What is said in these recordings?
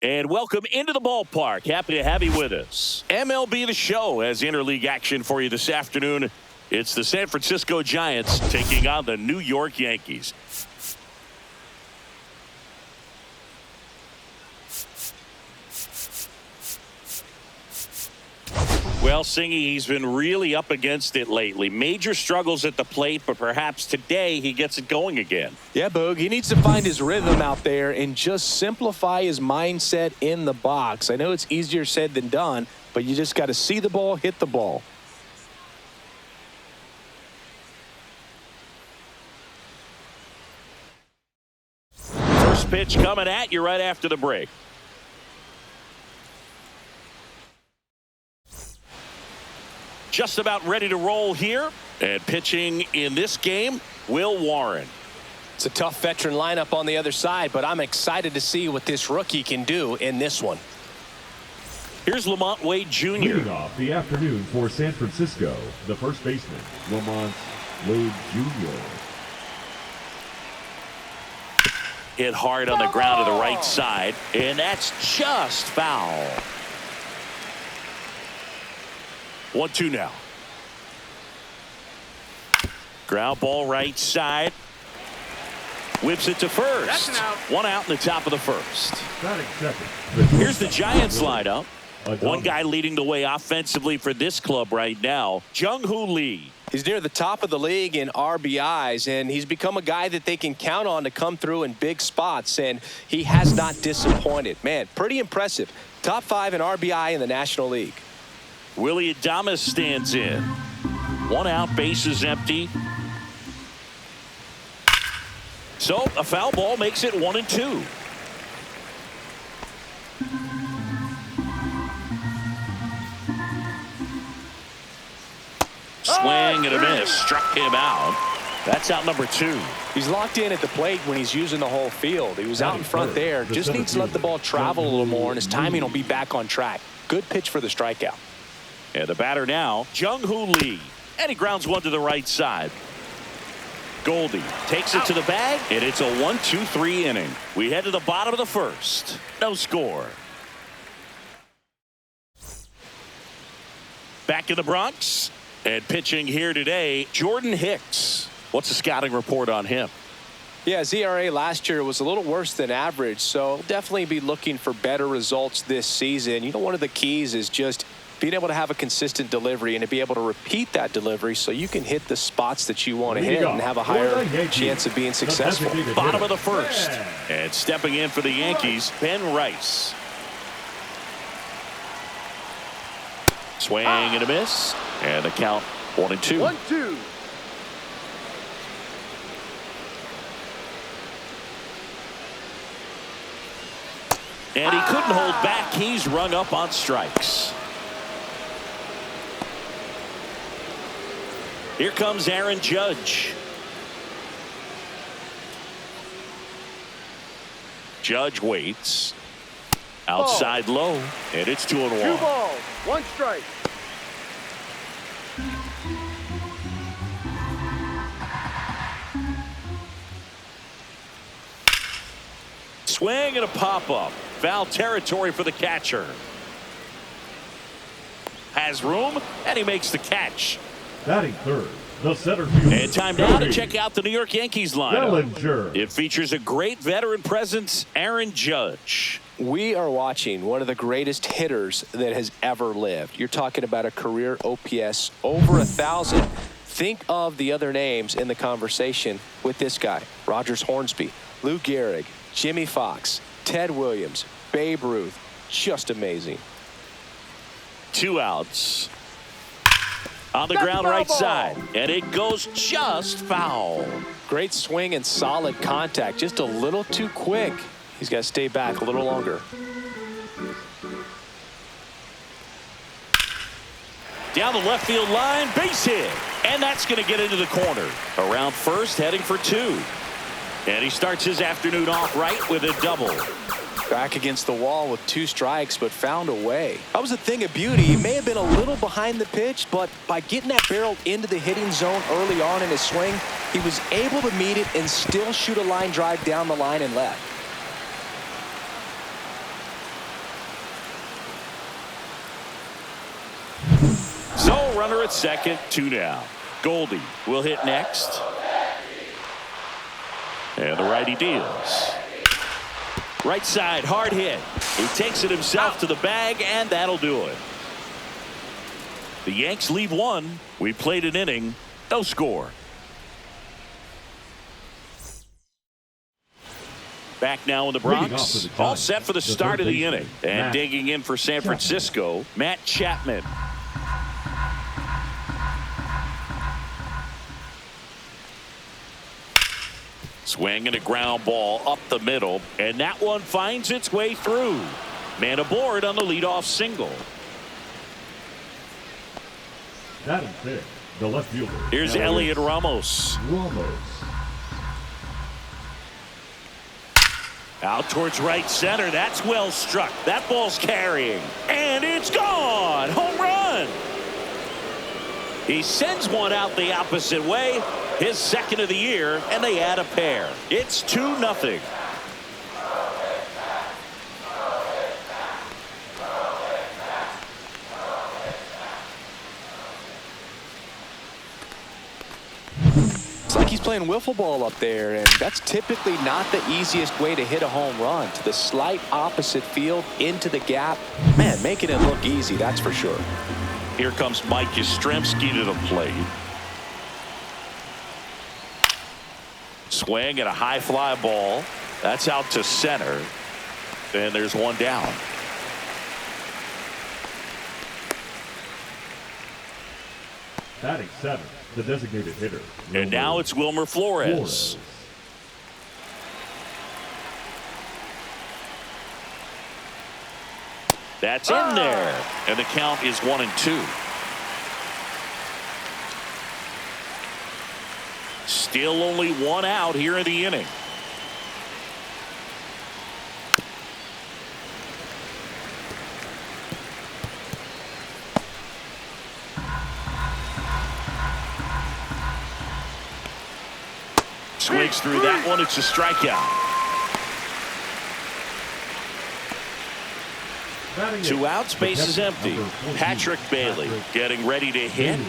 And welcome into the ballpark. Happy to have you with us. MLB The Show has interleague action for you this afternoon. It's the San Francisco Giants taking on the New York Yankees. Well, Singy, he's been really up against it lately. Major struggles at the plate, but perhaps today he gets it going again. Yeah, Boog, he needs to find his rhythm out there and just simplify his mindset in the box. I know it's easier said than done, but you just got to see the ball, hit the ball. First pitch coming at you right after the break. Just about ready to roll here. And pitching in this game, Will Warren. It's a tough veteran lineup on the other side, but I'm excited to see what this rookie can do in this one. Here's Lamont Wade Jr. Leading off the afternoon for San Francisco, the first baseman, Lamont Wade Jr. Hit hard on the ground to the right side, and that's just foul. 1-2 now. Ground ball right side. Whips it to first. That's an out. One out in the top of the first. Batting second. Here's the Giants lineup. One guy leading the way offensively for this club right now, Jung-Hoo Lee. He's near the top of the league in RBIs, and he's become a guy that they can count on to come through in big spots, and he has not disappointed. Man, pretty impressive. Top 5 in RBI in the National League. Willie Adames stands in. One out, bases empty. So a foul ball makes it 1-2. Swing and a miss. Struck him out. That's out number 2. He's locked in at the plate when he's using the whole field. He was out in front there. Just needs to let the ball travel a little more, and his timing will be back on track. Good pitch for the strikeout. And the batter now, Jung-Hoo Lee. And he grounds one to the right side. Goldie takes it to the bag, and it's a 1-2-3 inning. We head to the bottom of the first. No score. Back in the Bronx. And pitching here today, Jordan Hicks. What's the scouting report on him? Yeah, his ERA last year was a little worse than average, so definitely be looking for better results this season. You know, one of the keys is just being able to have a consistent delivery and to be able to repeat that delivery so you can hit the spots that you want to hit and have a higher chance of being successful. Bottom of the first. And stepping in for the Yankees, Ben Rice. Swing and a miss. And the count 1-2. 1-2. And he couldn't hold back. He's rung up on strikes. Here comes Aaron Judge. Judge waits. Outside low. And it's 2-1. 2 balls, 1 strike. Swing and a pop-up. Foul territory for the catcher. Has room, and he makes the catch. Batting third, the center fielder. And time now to check out the New York Yankees lineup. Bellinger. It features a great veteran presence, Aaron Judge. We are watching one of the greatest hitters that has ever lived. You're talking about a career OPS over 1,000. Think of the other names in the conversation with this guy. Rogers Hornsby, Lou Gehrig, Jimmy Fox, Ted Williams, Babe Ruth. Just amazing. 2 outs. On the ground right side. And it goes just foul. Great swing and solid contact. Just a little too quick. He's got to stay back a little longer. Down the left field line, base hit. And that's going to get into the corner. Around first, heading for 2. And he starts his afternoon off right with a double. Back against the wall with 2 strikes, but found a way. That was a thing of beauty. He may have been a little behind the pitch, but by getting that barrel into the hitting zone early on in his swing, he was able to meet it and still shoot a line drive down the line and left. So runner at second, 2 down. Goldie will hit next. And the righty deals. Right side, hard hit. He takes it himself to the bag, and that'll do it. The Yanks lead 1. We played an inning, no score. Back now in the Bronx, all set for the start of the inning. And digging in for San Francisco, Matt Chapman. Swinging a ground ball up the middle, and that one finds its way through. Man aboard on the leadoff single. That is fifth, the left fielder. Here's Elliot Ramos. Out towards right center. That's well struck. That ball's carrying. And it's gone. Home run. He sends one out the opposite way. His second of the year, and they add a pair. It's 2-0. It's like he's playing wiffle ball up there, and that's typically not the easiest way to hit a home run. To the slight opposite field, into the gap. Man, making it look easy, that's for sure. Here comes Mike Yastrzemski to the plate. Swing and a high fly ball. That's out to center. And there's one down. Batting 7th, the designated hitter. And now it's Wilmer Flores. That's in there. And the count is 1-2. Still only one out here in the inning. Swings through that one. It's a strikeout. 2 outs, base is empty. Patrick Bailey getting ready to hit.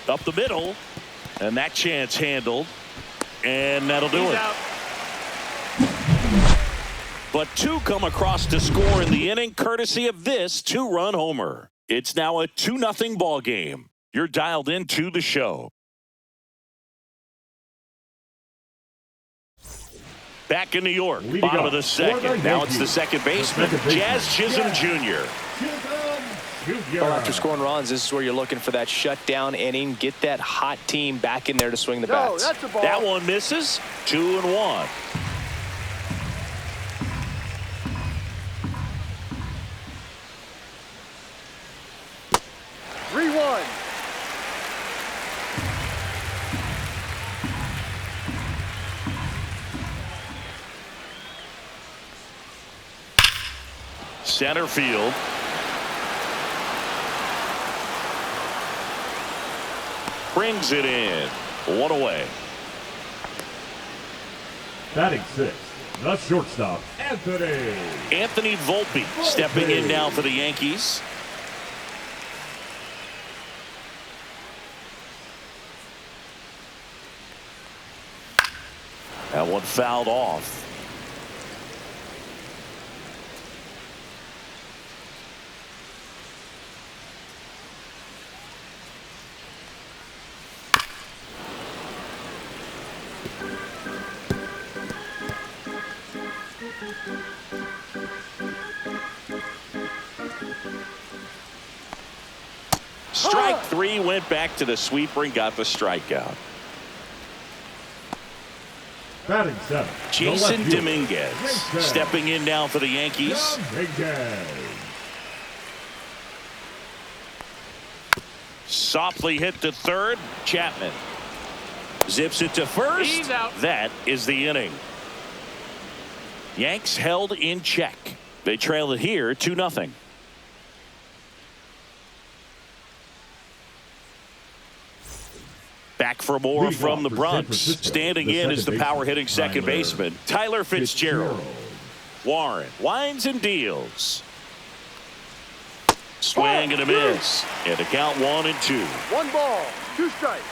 Up the middle, and that chance handled, and that'll do it. But 2 come across to score in the inning, courtesy of this 2-run homer. It's now a 2-0 ball game. You're dialed into the show. Back in New York, bottom of the second. Now it's the second baseman, Jazz Chisholm Jr. Well, after scoring runs, this is where you're looking for that shutdown inning. Get that hot team back in there to swing the bats. That's a ball. That one misses. 2-1. Center field. Brings it in. 1 away. Batting 6th, the shortstop, Anthony Volpe stepping in now for the Yankees. That one fouled off. Strike 3, went back to the sweeper and got the strikeout. Batting 7th, Jason Dominguez stepping in now for the Yankees. Softly hit to third. Chapman zips it to first. He's out. That is the inning. Yanks held in check. They trail it here 2-0. Back for more from the Bronx. Standing in is the power hitting second baseman, Tyler Fitzgerald. Warren winds and deals. Swing and a miss. And the count 1-2. 1 ball, 2 strikes.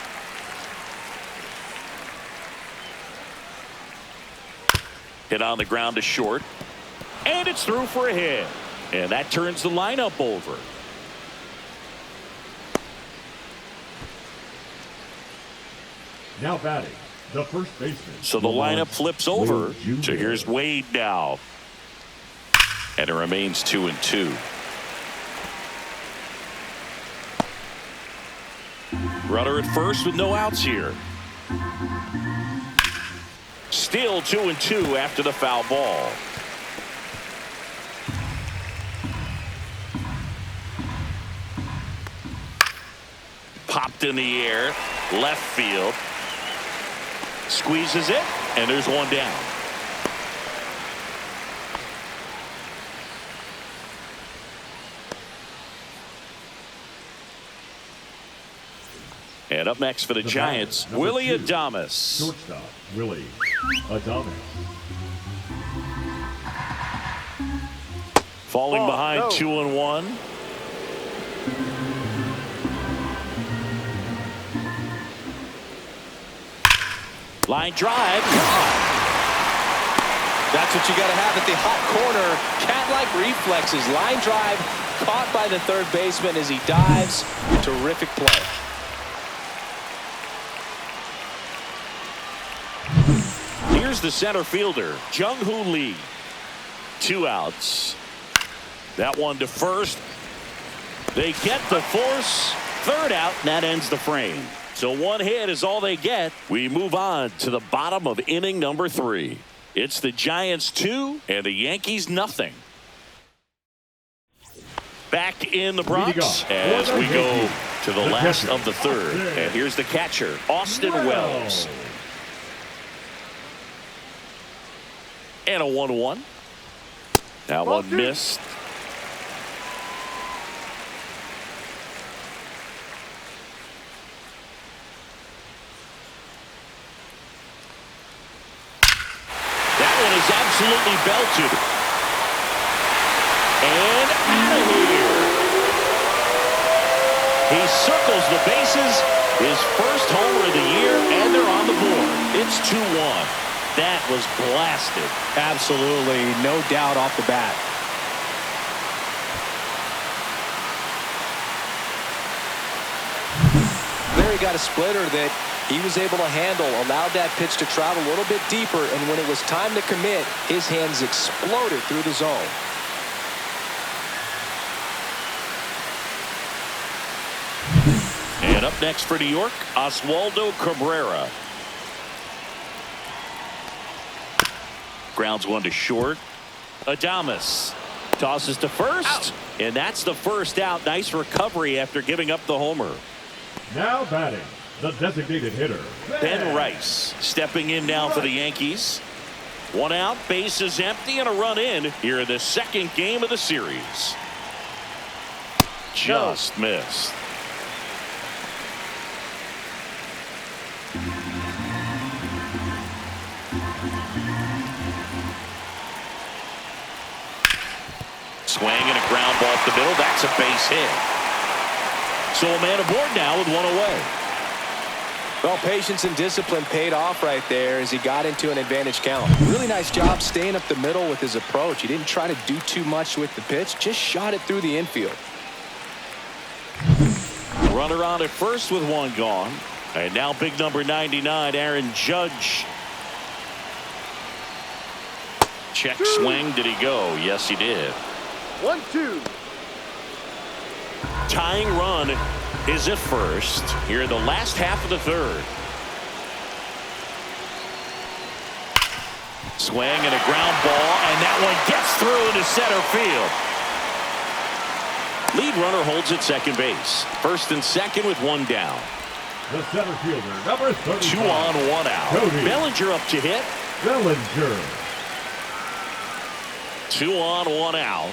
Hit on the ground to short. And it's through for a hit. And that turns the lineup over. Now batting, the first baseman. So the lineup flips over. Wade So Jr. here's Wade now. And it remains 2-2. Runner at first with no outs here. Still 2-2 after the foul ball. Popped in the air, left field. Squeezes it, and there's one down. And up next for the Giants, batter, Willie 2, Adames. Shortstop, Willie Adames. Falling Ball, behind no. 2-1. Line drive. That's what you got to have at the hot corner. Cat-like reflexes. Line drive caught by the third baseman as he dives. Terrific play. Here's the center fielder, Jung-Hoo Lee. 2 outs. That one to first. They get the force. 3rd out, and that ends the frame. So 1 hit is all they get. We move on to the bottom of inning number 3. It's the Giants 2 and the Yankees nothing. Back in the Bronx as we go to the last of the 3rd. And here's the catcher, Austin Wells. And a 1-1. That one missed. That one is absolutely belted. And out of here. He circles the bases. His first homer of the year, and they're on the board. It's 2-1. That was blasted. Absolutely, no doubt off the bat. There he got a splitter that he was able to handle, allowed that pitch to travel a little bit deeper, and when it was time to commit, his hands exploded through the zone. And up next for New York, Oswaldo Cabrera. Grounds one to short. Adames tosses to first, and that's the first out. Nice recovery after giving up the homer. Now batting, the designated hitter, Ben Rice stepping in now for the Yankees. 1 out, bases empty, and a run in here in the 2nd game of the series. Just missed. Swing and a ground ball up the middle. That's a base hit. So a man aboard now with 1 away. Well, patience and discipline paid off right there as he got into an advantage count. Really nice job staying up the middle with his approach. He didn't try to do too much with the pitch, just shot it through the infield. Runner on at first with 1 gone. And now big number 99, Aaron Judge. Check swing. Did he go? Yes, he did. 1-2. Tying run is at first here in the last half of the 3rd. Swing and a ground ball, and that one gets through into center field. Lead runner holds at second base. 1st and 2nd with 1 down. the center fielder, number 35. 2 on, 1 out. Cody Bellinger up to hit. Bellinger. 2 on, 1 out.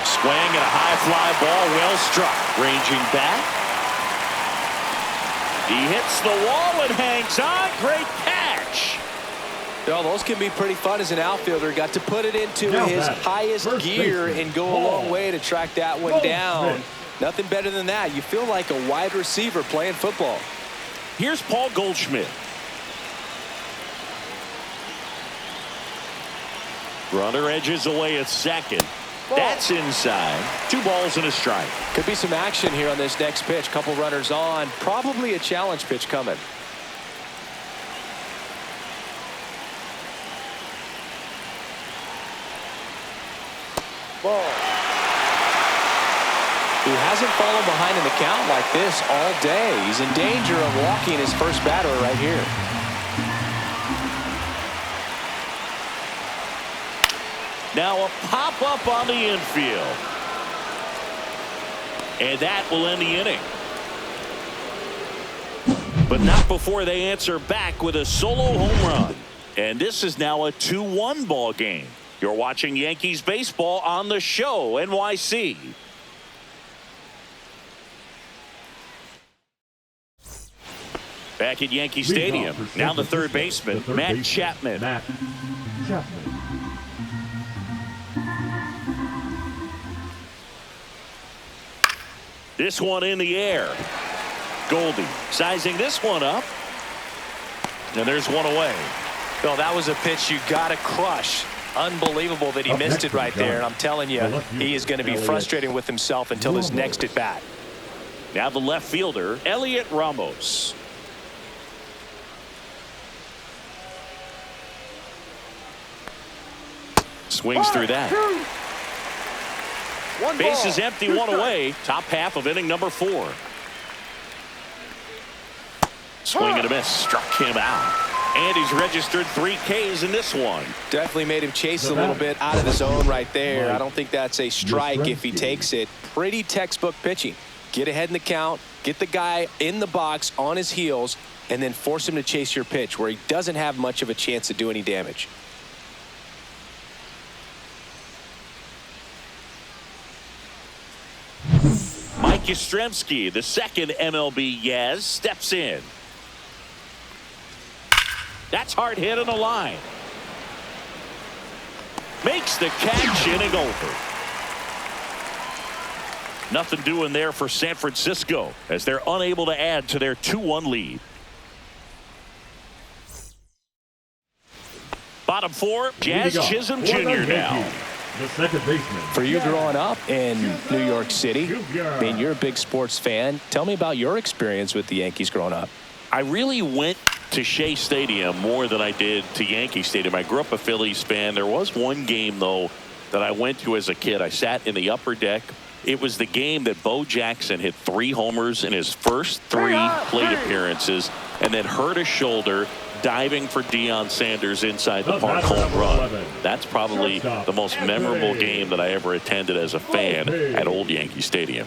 Swing and a high fly ball, well struck. Ranging back. He hits the wall and hangs on. Great catch. Well, those can be pretty fun as an outfielder. Got to put it into Now his batting, highest first gear baseman, and go a Paul long way to track that one down. Goldschmidt. Nothing better than that. You feel like a wide receiver playing football. Here's Paul Goldschmidt. Runner edges away at second. That's inside. 2 balls and a strike. Could be some action here on this next pitch. Couple runners on. Probably a challenge pitch coming. Ball. He hasn't fallen behind in the count like this all day. He's in danger of walking his first batter right here. Now a pop-up on the infield. And that will end the inning. But not before they answer back with a solo home run. And this is now a 2-1 ball game. You're watching Yankees baseball on the show, NYC. Back at Yankee Stadium. Now the third baseman, Matt Chapman. Matt Chapman. This one in the air. Goldie sizing this one up. And there's one away. Well, that was a pitch you got to crush. Unbelievable that he missed it right there. And I'm telling you, he is going to be frustrated with himself until his next at bat. Now the left fielder, Elliot Ramos. Swings through that. Base is empty, one away. Top half of inning number 4. Swing and a miss. Struck him out. And he's registered 3 Ks in this one. Definitely made him chase a little bit out of the zone right there. I don't think that's a strike if he takes it. Pretty textbook pitching. Get ahead in the count, get the guy in the box on his heels, and then force him to chase your pitch where he doesn't have much of a chance to do any damage. Mike Yastrzemski, the second MLB Yaz, steps in. That's hard hit on the line. Makes the catch, inning over. Nothing doing there for San Francisco as they're unable to add to their 2-1 lead. Bottom 4, Jazz Chisholm Jr. now. The second baseman. For you growing up in New York City, I mean, you're a big sports fan. Tell me about your experience with the Yankees growing up. I really went to Shea Stadium more than I did to Yankee Stadium. I grew up a Phillies fan. There was one game, though, that I went to as a kid. I sat in the upper deck. It was the game that Bo Jackson hit 3 homers in his first 3 plate appearances and then hurt his shoulder diving for Deion Sanders inside the park home run. That's probably the most memorable game that I ever attended as a fan at Old Yankee Stadium.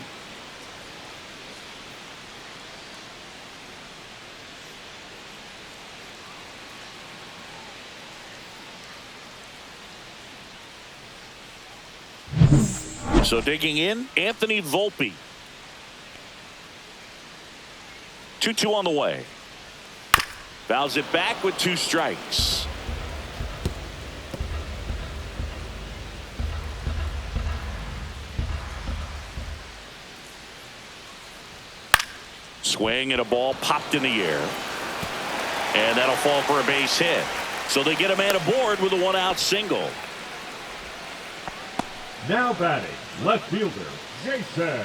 So digging in, Anthony Volpe. 2-2 on the way. Fouls it back with 2 strikes. Swing and a ball popped in the air. And that'll fall for a base hit. So they get a man aboard with a 1-out single. Now batting, left fielder, Jason.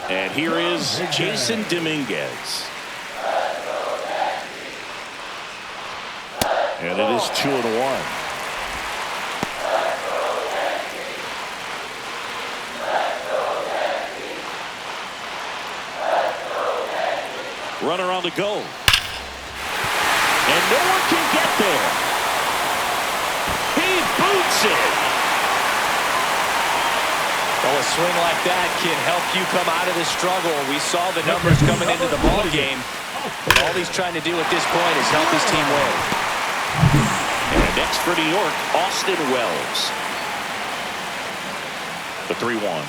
And here is Jason Dominguez. And it is 2-1. Runner on the go. And no one can get there. He boots it. Well, a swing like that can help you come out of the struggle. We saw the numbers coming into the ball game. And all he's trying to do at this point is help his team win. And next for New York, Austin Wells. The 3-1.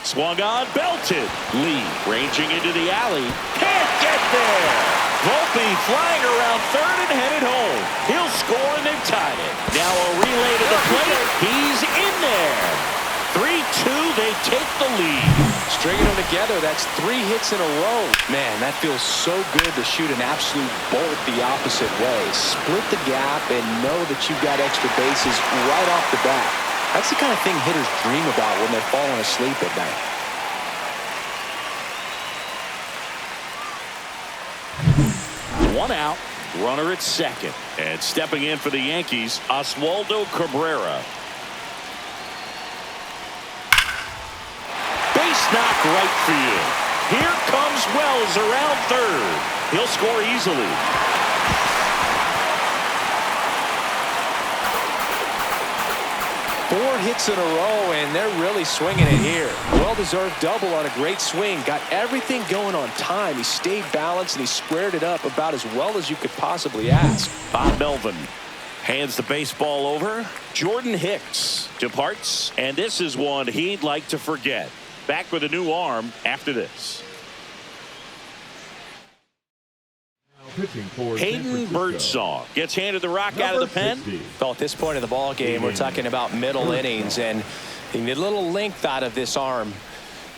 Swung on, belted. Lee ranging into the alley. Can't get there. Volpe flying around third and headed home. He'll score and they've tied it. Now a relay to the plate. He's in there. 3-2, they take the lead. Stringing them together, that's 3 hits in a row. Man, that feels so good to shoot an absolute bolt the opposite way. Split the gap and know that you've got extra bases right off the bat. That's the kind of thing hitters dream about when they're falling asleep at night. One out, runner at second. And stepping in for the Yankees, Oswaldo Cabrera. Base knock right field. Here comes Wells around third. He'll score easily. Four hits in a row, and they're really swinging it here. Well-deserved double on a great swing. Got everything going on time. He stayed balanced, and he squared it up about as well as you could possibly ask. Bob Melvin hands the baseball over. Jordan Hicks departs, and this is one he'd like to forget. Back with a new arm after this. Pitching for Hayden San Francisco. Birdsong gets handed the rock out of the pen. 60. Well, at this point in the ball game, we're talking about middle innings, and you need a little length out of this arm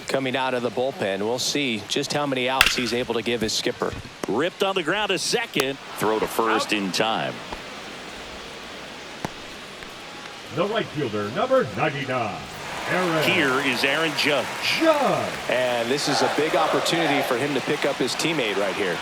coming out of the bullpen. We'll see just how many outs he's able to give his skipper. Ripped on the ground to second. Throw to first in time. The right fielder, number 99. Here is Aaron Judge. And this is a big opportunity for him to pick up his teammate right here.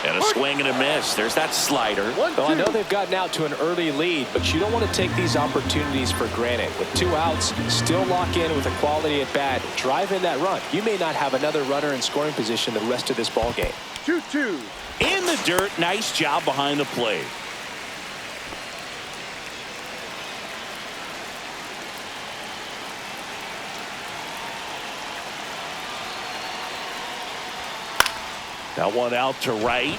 And a swing and a miss. There's that slider. Well, I know they've gotten out to an early lead, but you don't want to take these opportunities for granted. With 2 outs, still lock in with a quality at bat. Drive in that run. You may not have another runner in scoring position the rest of this ball game. 2-2. In the dirt. Nice job behind the plate. That one out to right.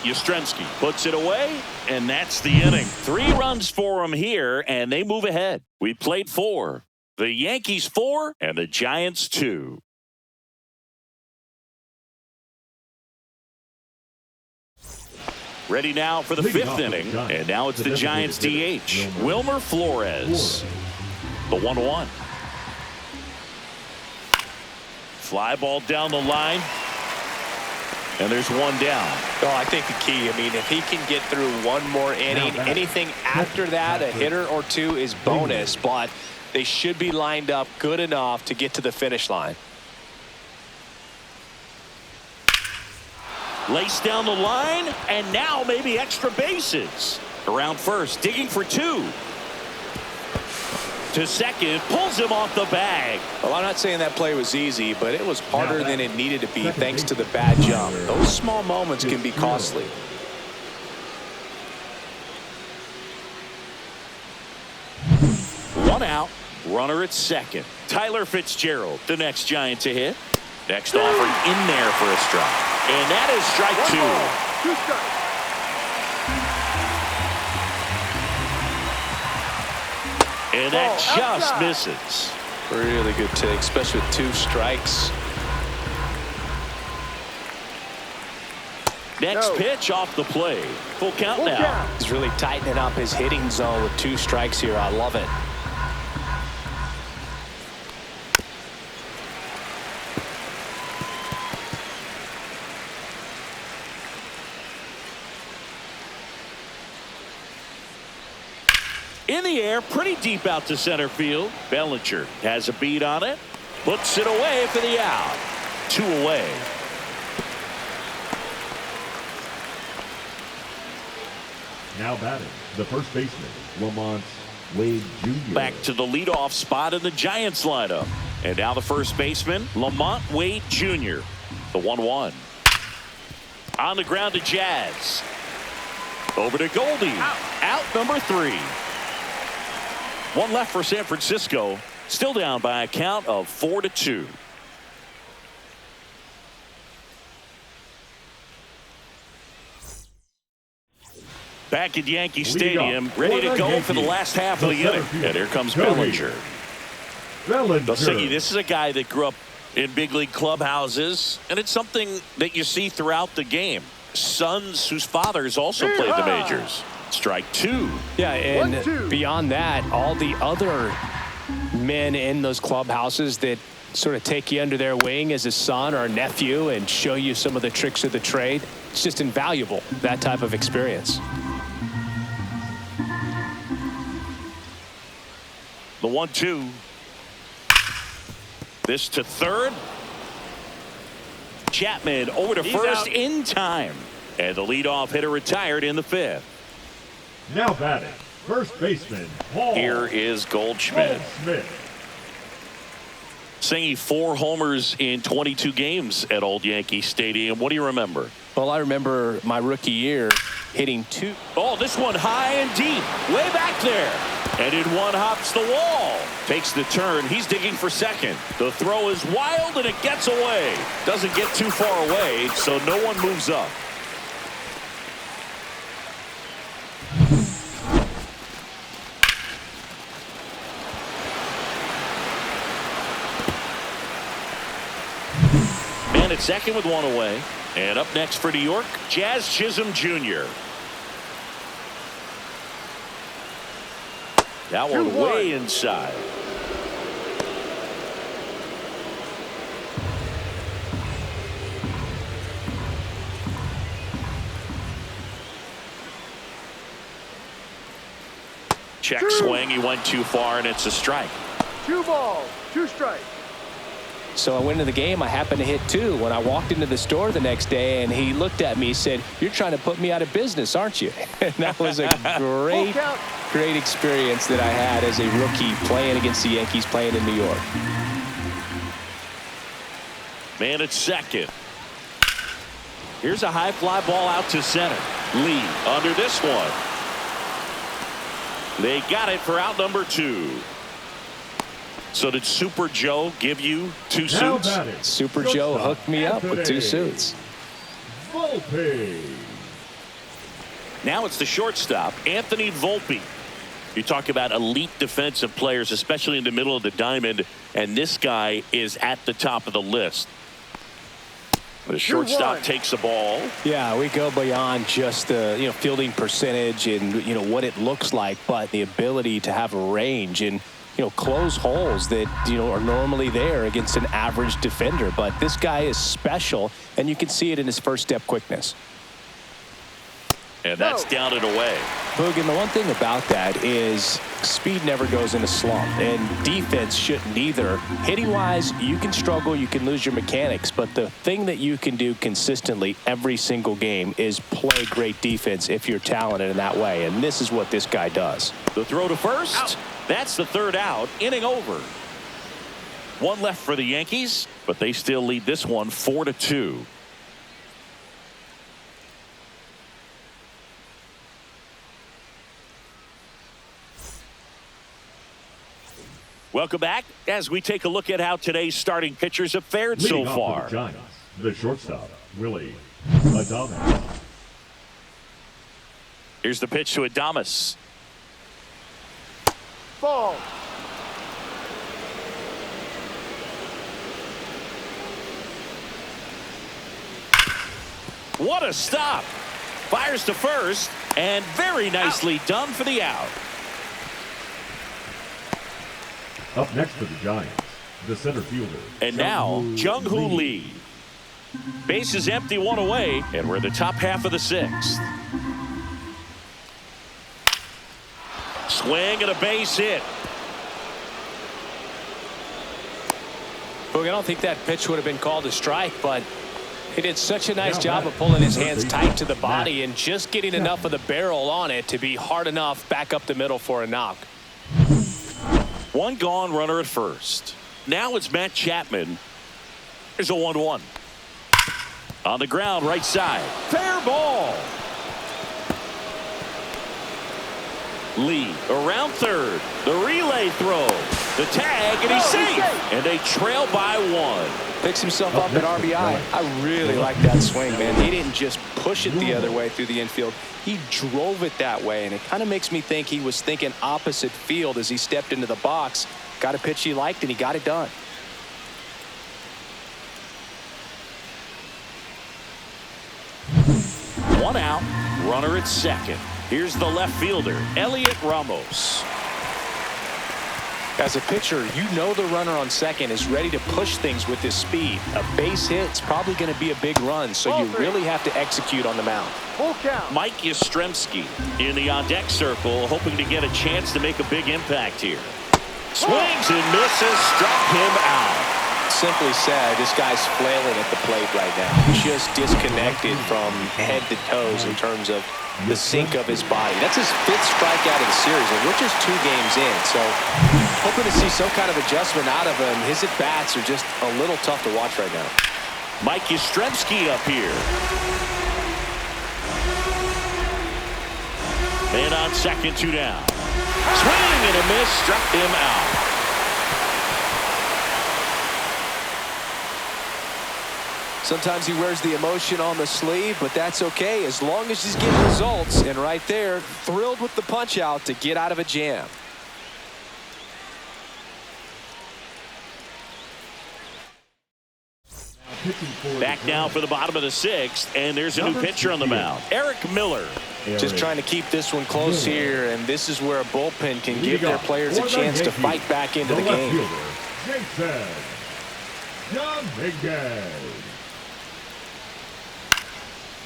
Yastrzemski puts it away, and that's the inning. 3 runs for him here, and they move ahead. We played 4. The Yankees 4 and the Giants 2. Ready now for the 5th inning, and now it's the Giants DH, Wilmer Flores. The 1-1. Fly ball down the line. And there's one down. Well, I think the key, I mean, if he can get through one more inning, anything after that, a hitter or 2 is bonus, but they should be lined up good enough to get to the finish line. Lace down the line, and now maybe extra bases. Around first, digging for 2. To second, pulls him off the bag. Well, I'm not saying that play was easy, but it was harder than it needed to be thanks to the bad jump. Those small moments can be costly. One out, runner at second. Tyler Fitzgerald, the next Giant to hit. Next offering in there for a strike. And that is strike 2. 2 strikes. And that just misses. Really good take, especially with 2 strikes. Next pitch off the play. Full count now. He's really tightening up his hitting zone with 2 strikes here. I love it. In the air, pretty deep out to center field. Bellinger has a beat on it. Puts it away for the out. 2 away. Now batting, the first baseman, Lamont Wade Jr. Back to the leadoff spot in the Giants lineup. And now the first baseman, Lamont Wade Jr. The 1-1. On the ground to Jazz. Over to Goldie. Out number 3. 1 left for San Francisco. Still down by a count of 4-2. Back at Yankee Stadium, ready to go for the last half of the inning. And here comes Bellinger. Bellinger. This is a guy that grew up in big league clubhouses, and it's something that you see throughout the game. Sons whose fathers also played the majors. Strike two. Yeah, and 1-2. beyond that, all the other men in those clubhouses that sort of take you under their wing as a son or a nephew and show you some of the tricks of the trade. It's just invaluable, that type of experience. The 1-2. This to third. Chapman over to first in time. And the leadoff hitter retired in the fifth. Now batting, first baseman, Paul. Here is Goldschmidt. Singing 4 homers in 22 games at Old Yankee Stadium. What do you remember? Well, I remember my rookie year hitting 2. Oh, this one high and deep, way back there. And in one hops the wall. Takes the turn. He's digging for second. The throw is wild and it gets away. Doesn't get too far away, so no one moves up. Man at second with one away. And up next for New York, Jazz Chisholm Jr. That one way inside. Check swing. He went too far, and it's a strike. 2 balls, 2 strikes. So I went into the game. I happened to hit 2 when I walked into the store the next day, and he looked at me and said, "You're trying to put me out of business, aren't you?" And that was a great experience that I had as a rookie playing against the Yankees, playing in New York. Man at second. Here's a high fly ball out to center. Lee under this one. They got it for out number 2. So did Super Joe give you 2 suits? Super Joe hooked me up with 2 suits. Volpe. Now it's the shortstop, Anthony Volpe. You talk about elite defensive players, especially in the middle of the diamond, and this guy is at the top of the list. The shortstop takes the ball. Yeah, we go beyond just the fielding percentage and what it looks like, but the ability to have a range and close holes that are normally there against an average defender. But this guy is special, and you can see it in his first step quickness. And that's down and away. Boog, and the one thing about that is speed never goes in a slump, and defense shouldn't either. Hitting wise, you can struggle, you can lose your mechanics, but the thing that you can do consistently every single game is play great defense if you're talented in that way, and this is what this guy does. The throw to first. Out. That's the third out. Inning over. 1 left for the Yankees, but they still lead this one 4-2. Welcome back as we take a look at how today's starting pitchers have fared so far. The Giants, the shortstop, Willie Adames. Here's the pitch to Adames. Ball. What a stop. Fires to first, and very nicely done for the out. Up next for the Giants, the center fielder. And now, Jung-Hoo Lee. Base is empty, 1 away, and we're in the top half of the 6th. Swing and a base hit. Boog, I don't think that pitch would have been called a strike, but he did such a nice job of pulling his hands tight to the body and just getting enough of the barrel on it to be hard enough back up the middle for a knock. 1 gone, runner at first. Now it's Matt Chapman. Here's a 1-1. On the ground, right side. Fair ball. Lee around third. The relay throw. The tag, and he's safe. And they trail by 1. Picks himself up at RBI. I really like that swing, man. He didn't just push it the other way through the infield. He drove it that way, and it kind of makes me think he was thinking opposite field as he stepped into the box Got a pitch he liked, and he got it done. One out, runner at second. Here's the left fielder, Elliot Ramos. As a pitcher, you know the runner on second is ready to push things with his speed. A base hit's probably going to be a big run, so you really have to execute on the mound. Full count. Mike Yastrzemski in the on-deck circle, hoping to get a chance to make a big impact here. Swings and misses, struck him out. Simply said, this guy's flailing at the plate right now. Just disconnected from head to toes in terms of the sink of his body. That's his 5th strikeout of the series, and we're just 2 games in. So hoping to see some kind of adjustment out of him. His at-bats are just a little tough to watch right now. Mike Yastrzemski up here. And on second, 2 down. Swing and a miss, struck him out. Sometimes he wears the emotion on the sleeve, but that's okay as long as he's getting results. And right there, thrilled with the punch out to get out of a jam. Back now for the bottom of the 6th, and there's a new pitcher on the mound, Eric Miller. Just trying to keep this one close here, and this is where a bullpen can give their players a chance to fight back into the game.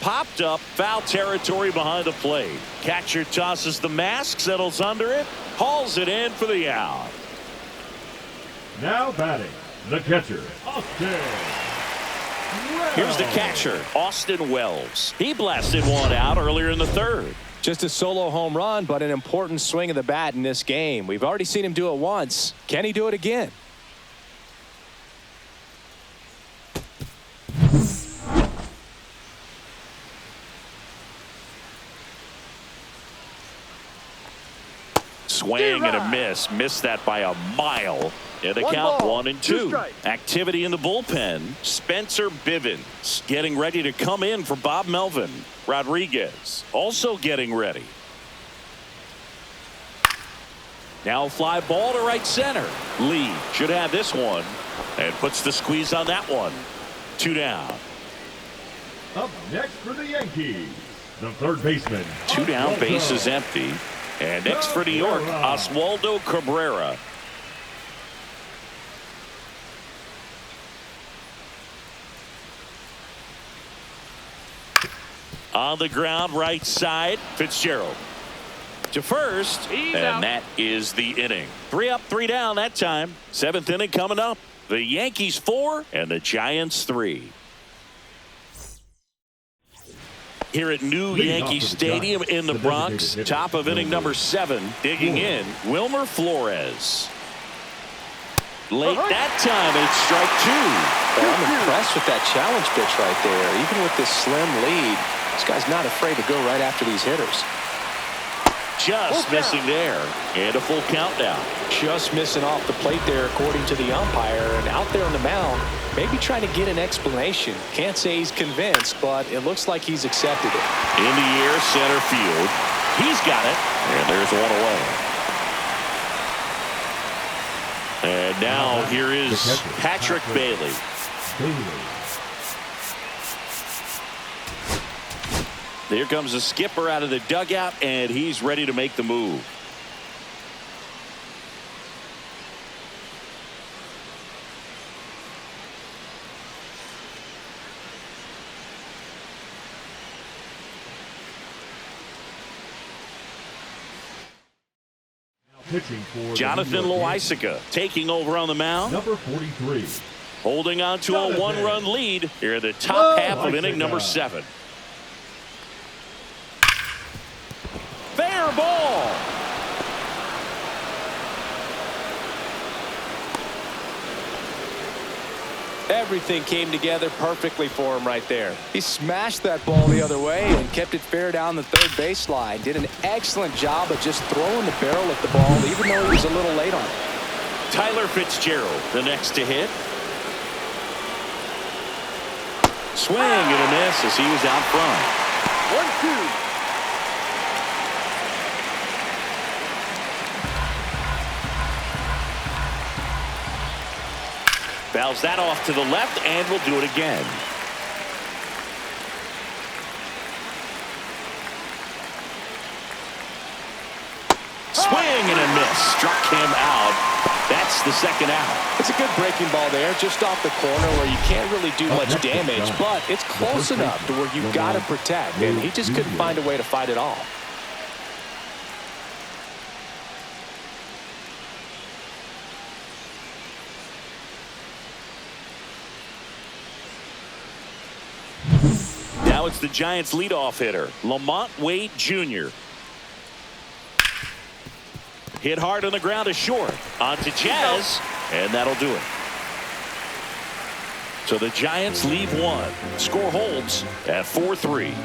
Popped up, foul territory behind the plate. Catcher tosses the mask, settles under it, hauls it in for the out. Now batting, the catcher, Austin. Here's the catcher, Austin Wells. He blasted one out earlier in the 3rd. Just a solo home run, but an important swing of the bat in this game. We've already seen him do it once. Can he do it again? Swing and a miss. Missed that by a mile. And the count 1-2. Activity in the bullpen. Spencer Bivens getting ready to come in for Bob Melvin. Rodriguez also getting ready. Now fly ball to right center. Lee should have this one and puts the squeeze on that one. 2 down. Up next for the Yankees, the 3rd baseman. 2 down, base is empty. And next for New York, Oswaldo Cabrera. On the ground, right side, Fitzgerald to first, and that is the inning. 3 up, 3 down that time. 7th inning coming up. The Yankees 4 and the Giants 3. Here at New Yankee Stadium in the Bronx, top of inning number 7, digging in, Wilmer Flores. Late that time, it's strike 2. I'm impressed with that challenge pitch right there. Even with this slim lead, this guy's not afraid to go right after these hitters. Just missing there, and a full count now. Just missing off the plate there, according to the umpire, and out there on the mound, maybe trying to get an explanation. Can't say he's convinced, but it looks like he's accepted it. In the air, center field. He's got it, and there's one away. And now here is Patrick Bailey. Here comes the skipper out of the dugout, and he's ready to make the move. Jonathan Loaisiga taking over on the mound. Number 43. Holding on to a 1-run lead here in the top half of inning number 7. Fair ball. Everything came together perfectly for him right there. He smashed that ball the other way and kept it fair down the 3rd baseline. Did an excellent job of just throwing the barrel at the ball, even though he was a little late on it. Tyler Fitzgerald, the next to hit. Swing and a miss as he was out front. 1-2. Fouls that off to the left and will do it again. Swing and a miss. Struck him out. That's the second out. It's a good breaking ball there, just off the corner where you can't really do much damage, but it's close enough to where you've got to protect, and he just couldn't find a way to fight it off. Now it's the Giants' leadoff hitter, Lamont Wade Jr. Hit hard on the ground to short. On to Chaz, and that'll do it. So the Giants leave one. Score holds at 4-3.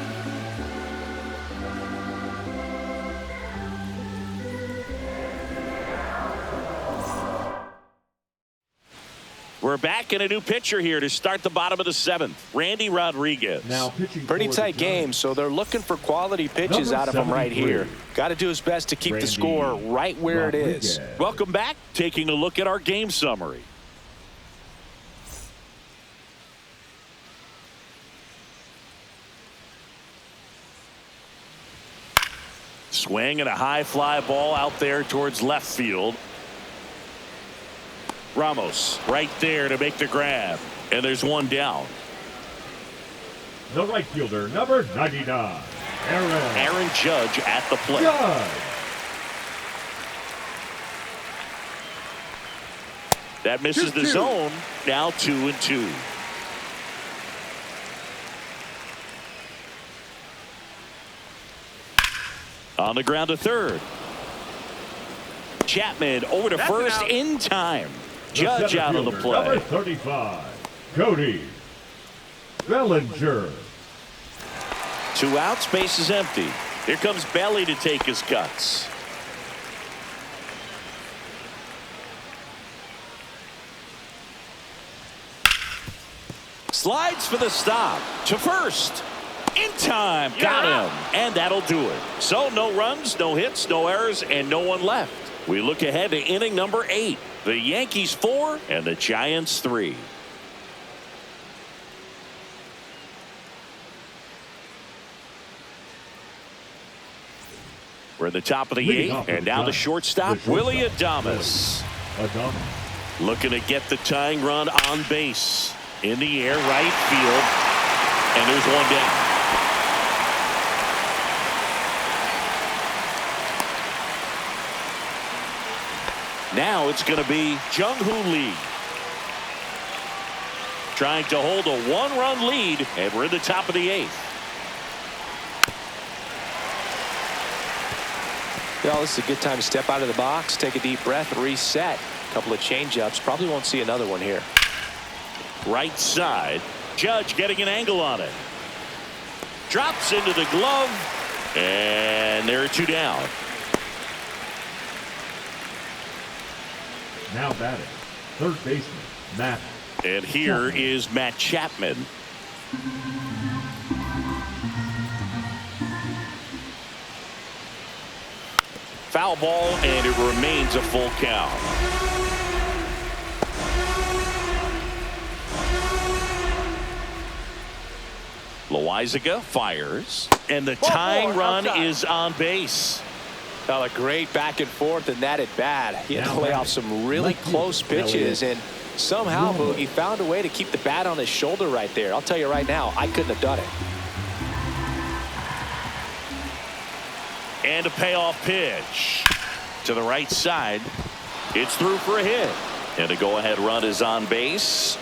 We're back in a new pitcher here to start the bottom of the seventh. Randy Rodriguez. Now pitching Pretty for tight the game, Giants. so they're looking for quality pitches Number out of him right 73. here. Got to do his best to keep the Randy score right where it is. Rodriguez. Welcome back. Taking a look at our game summary. Swing and a high fly ball out there towards left field. Ramos right there to make the grab. And there's one down. The right fielder, number 99, Aaron Judge at the plate. Judge. That misses the 2-2. zone. Now 2-2. On the ground to third. Chapman over to That's an first out. in time. The Judge center out of the fielder, play. Number 35, Cody Bellinger. 2 outs, base is empty. Here comes Belly to take his cuts. Slides for the stop. To first. In time. Got him. And that'll do it. So no runs, no hits, no errors, and no one left. We look ahead to inning number 8. The Yankees 4 and the Giants 3. We're at the top of the Leading 8th, off and the now the Giants, shortstop, the shortstop, Willie Adames. Adames. Looking to get the tying run on base. In the air, right field. And there's one down. Now it's going to be Jung-Hoo Lee. Trying to hold a 1-run lead, and we're in the top of the 8th. Well, this is a good time to step out of the box, take a deep breath, reset. A couple of change-ups. Probably won't see another one here. Right side. Judge getting an angle on it. Drops into the glove. And there are 2 down. Now batting, third baseman, Matt. And here is Matt Chapman. Foul ball, and it remains a full count. Loizaga fires, and the tying run is on base. Well, a great back and forth in that at bat. He had to play off some really close pitches, and somehow Boogie found a way to keep the bat on his shoulder right there. I'll tell you right now, I couldn't have done it. And a payoff pitch to the right side. It's through for a hit, and a go-ahead run is on base.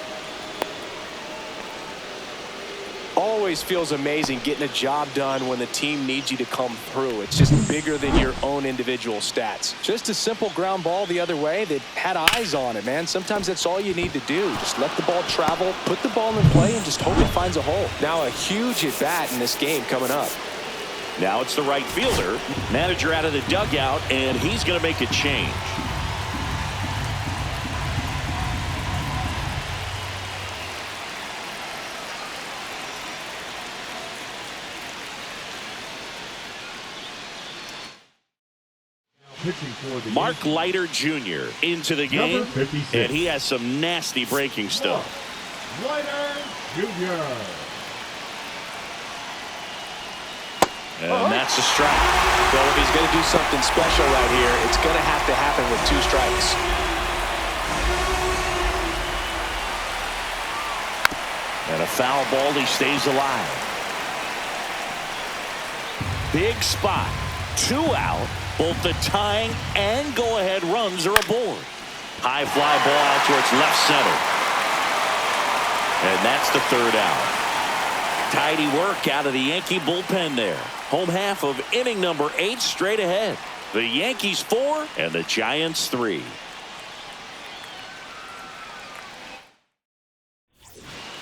Always feels amazing getting a job done when the team needs you to come through. It's just bigger than your own individual stats. Just a simple ground ball the other way that had eyes on it, man. Sometimes that's all you need to do. Just let the ball travel, put the ball in play, and just hope it finds a hole. Now a huge at bat in this game coming up. Now it's the right fielder. Manager out of the dugout, and he's going to make a change. pitching for the Mark Yankees, Leiter Jr. into the number game, 56. and he has some nasty breaking stuff. Leiter Jr. And that's a strike. Well, if he's going to do something special right here, it's going to have to happen with 2 strikes. And a foul ball, he stays alive. Big spot. 2 out. Both the tying and go-ahead runs are aboard. High fly ball out towards left center. And that's the 3rd out. Tidy work out of the Yankee bullpen there. Home half of inning number 8 straight ahead. The Yankees 4 and the Giants 3.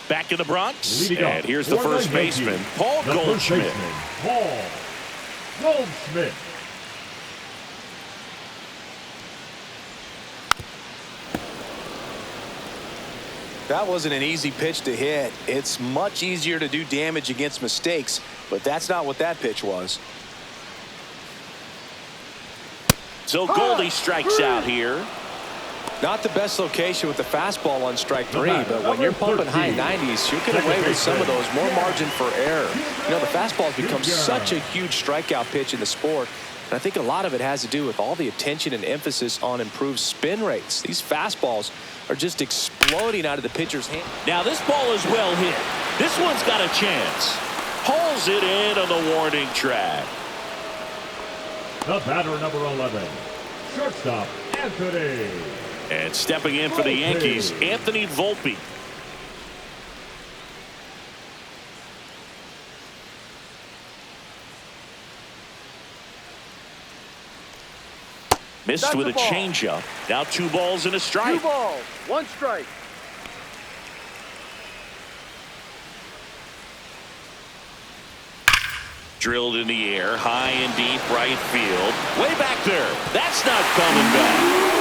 Back in the Bronx, Leading and off here's the for first Yankees, baseman, Paul the first Goldschmidt. baseman, Paul Goldschmidt. That wasn't an easy pitch to hit. It's much easier to do damage against mistakes, but that's not what that pitch was. So Goldie strikes out here. Not the best location with the fastball on strike 3, but when you're pumping high 90s, you'll get away with some of those, more margin for error. You know, the fastball has become such a huge strikeout pitch in the sport, and I think a lot of it has to do with all the attention and emphasis on improved spin rates. These fastballs are just exploding out of the pitcher's hand. Now this ball is well hit. This one's got a chance. Pulls it in on the warning track. The batter, number 11, shortstop, Anthony. And stepping in for the Yankees, Anthony Volpe. Missed That's with the a ball. changeup. Now 2 balls and a 2 strike. balls, 1 strike. Drilled in the air, high and deep right field. Way back there. That's not coming back.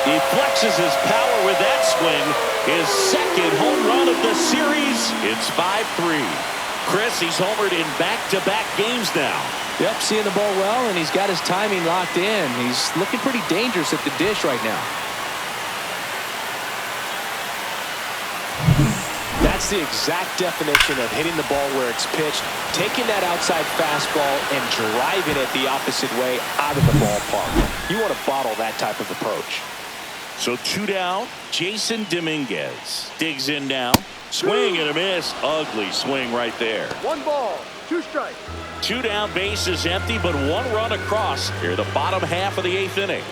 He flexes his power with that swing. His 2nd home run of the series. It's 5-3. Chris, he's homered in back-to-back games now. Yep, seeing the ball well, and he's got his timing locked in. He's looking pretty dangerous at the dish right now. That's the exact definition of hitting the ball where it's pitched, taking that outside fastball and driving it the opposite way out of the ballpark. You want to bottle that type of approach. So 2 down. Jason Dominguez digs in now. Swing and a miss. Ugly swing right there. 1 ball, 2 strikes. 2 down, base is empty, but 1 run across here the bottom half of the 8th inning.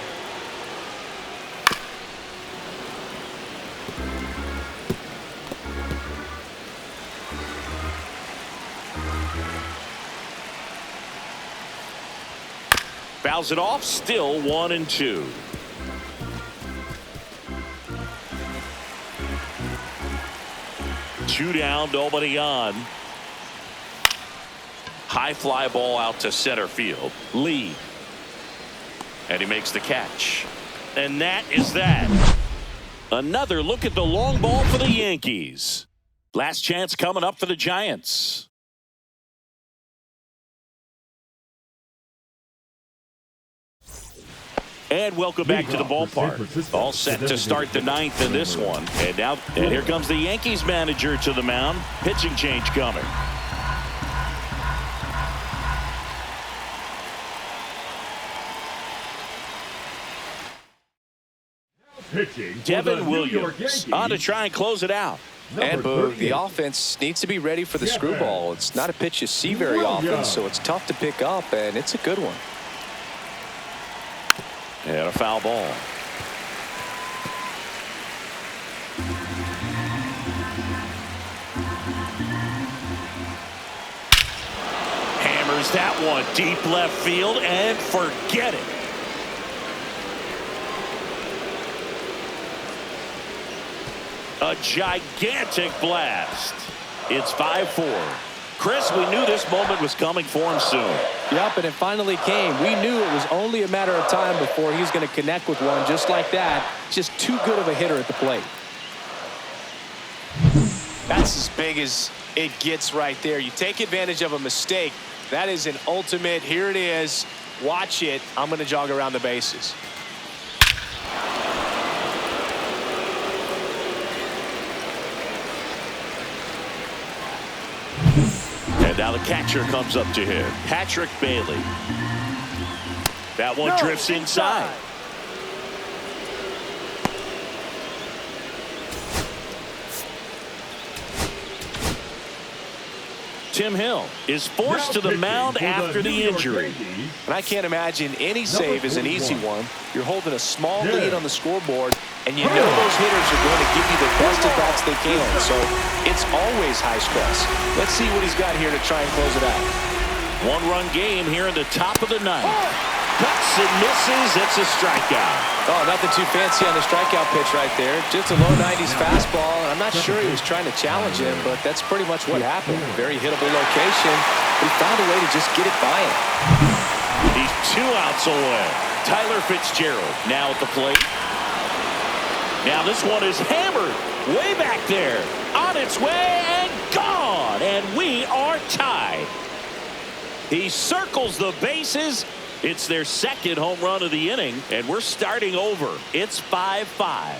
Fouls it off, still 1-2. Two down, nobody on. High fly ball out to center field. Lee. And he makes the catch. And that is that. Another look at the long ball for the Yankees. Last chance coming up for the Giants. And welcome back to the ballpark. All set to start the 9th in this one. And here comes the Yankees manager to the mound. Pitching change coming. Pitching for the Devin New York Williams Yankees, on to try and close it out. And Boog, the 38. offense needs to be ready for the Yeah, screwball. It's not a pitch you see very often, so it's tough to pick up, and it's a good one. And a foul ball. Hammers that one deep left field and forget it. A gigantic blast. It's 5-4. Chris, we knew this moment was coming for him soon. Yep, and it finally came. We knew it was only a matter of time before he's going to connect with one just like that. Just too good of a hitter at the plate. That's as big as it gets right there. You take advantage of a mistake. That is an ultimate. Here it is. Watch it. I'm going to jog around the bases. And now the catcher comes up to him. Patrick Bailey. That one drifts inside. Tim Hill is forced to the mound after the injury. And I can't imagine any save is an easy one. You're holding a small lead on the scoreboard, and you know those hitters are going to give you the best at bats they can. So it's always high stress. Let's see what he's got here to try and close it out. One-run game here in the top of the ninth. Cuts and misses. It's a strikeout. Oh, nothing too fancy on the strikeout pitch right there. Just a low 90s fastball. And I'm not sure he was trying to challenge him, but that's pretty much what happened. Very hittable location. He found a way to just get it by him. He's 2 outs away. Tyler Fitzgerald now at the plate. Now this one is hammered way back there. On its way and gone. And we are tied. He circles the bases. It's their second home run of the inning, and we're starting over. It's 5-5.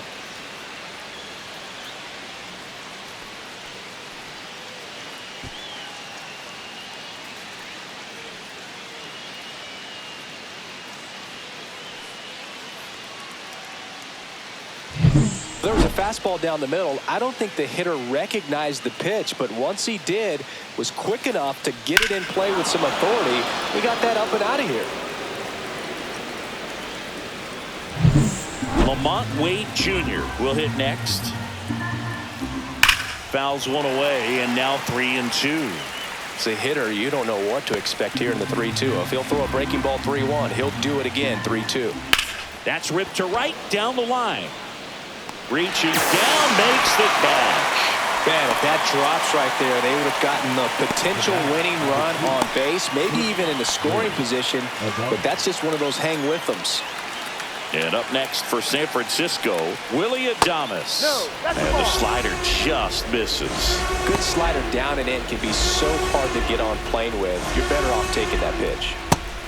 There was a fastball down the middle. I don't think the hitter recognized the pitch, but once he did, was quick enough to get it in play with some authority. We got that up and out of here. Lamont Wade Jr. will hit next. Fouls one away, and now 3-2. As a hitter, you don't know what to expect here in the 3-2. If he'll throw a breaking ball 3-1, he'll do it again 3-2. That's ripped to right down the line. Reaching down, makes the catch. Man, if that drops right there, they would have gotten the potential winning run on base, maybe even in the scoring position, but that's just one of those hang with thems. And up next for San Francisco, Willie Adames. That's and the slider just misses. Good slider down and in can be so hard to get on plane with. You're better off taking that pitch.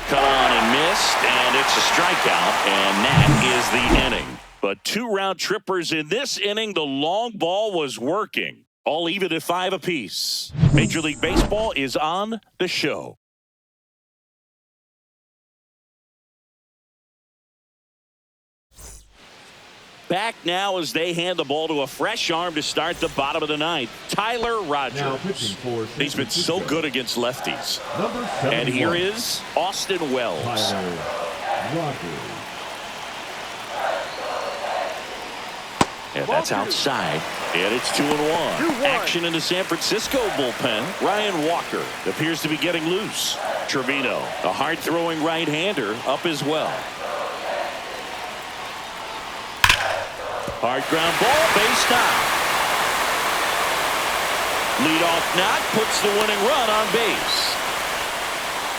Cut on and missed, and it's a strikeout, and that is the inning. But 2 round trippers in this inning. The long ball was working. All even at 5 apiece. Major League Baseball is on the show. Back now as they hand the ball to a fresh arm to start the bottom of the ninth. Tyler Rogers. He's been so good against lefties. And here is Austin Wells. Tyler Rogers. And that's outside. And it's 2-1. Action in the San Francisco bullpen. Ryan Walker appears to be getting loose. Trevino, a hard-throwing right-hander, up as well. Hard ground ball, base knock. Leadoff knock puts the winning run on base.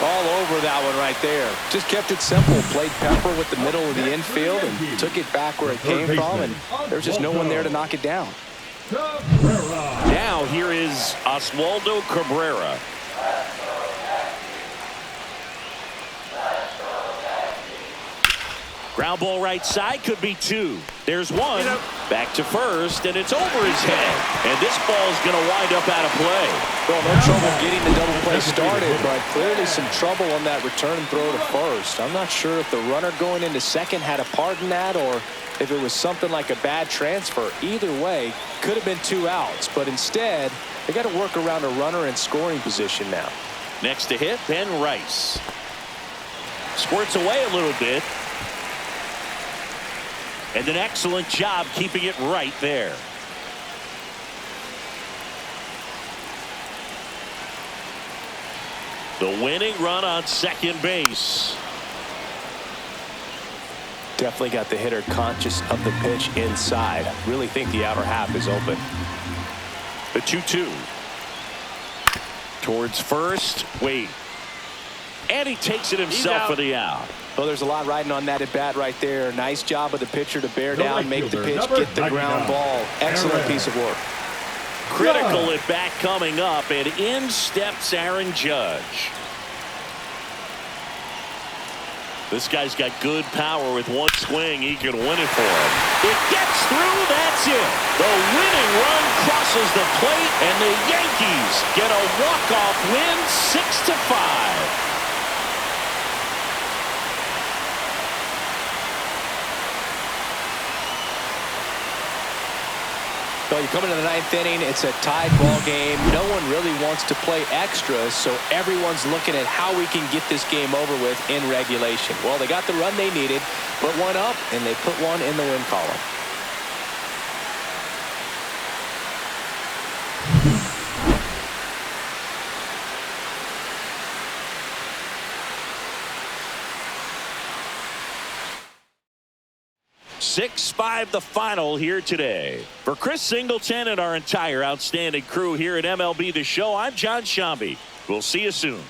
All over that one right there. Just kept it simple. Played pepper with the middle of the infield and took it back where it came from, and there's just no one there to knock it down. Now here is Oswaldo Cabrera. Ground ball right side, could be 2. There's 1. Back to first, and it's over his head. And this ball's going to wind up out of play. Well, no trouble getting the double play started, but clearly some trouble on that return throw to first. I'm not sure if the runner going into second had a part in that or if it was something like a bad transfer. Either way, could have been 2 outs, but instead, they got to work around a runner in scoring position now. Next to hit, Ben Rice. Squirts away a little bit. And an excellent job keeping it right there. The winning run on second base. Definitely got the hitter conscious of the pitch inside. Really think the outer half is open. The 2-2. Towards first, Wade. And he takes it himself for the out. Well, there's a lot riding on that at bat right there. Nice job of the pitcher to bear down, make the pitch, get the ground ball. Excellent piece of work. Critical at bat coming up, and in steps Aaron Judge. This guy's got good power. With one swing, he can win it for him. It gets through. That's it. The winning run crosses the plate, and the Yankees get a walk-off win, 6-5. So you come into the ninth inning, it's a tied ball game. No one really wants to play extras, so everyone's looking at how we can get this game over with in regulation. Well, they got the run they needed, put one up, and they put one in the win column. Six-5 the final here today. For Chris Singleton and our entire outstanding crew here at MLB The Show, I'm John Shambi. We'll see you soon.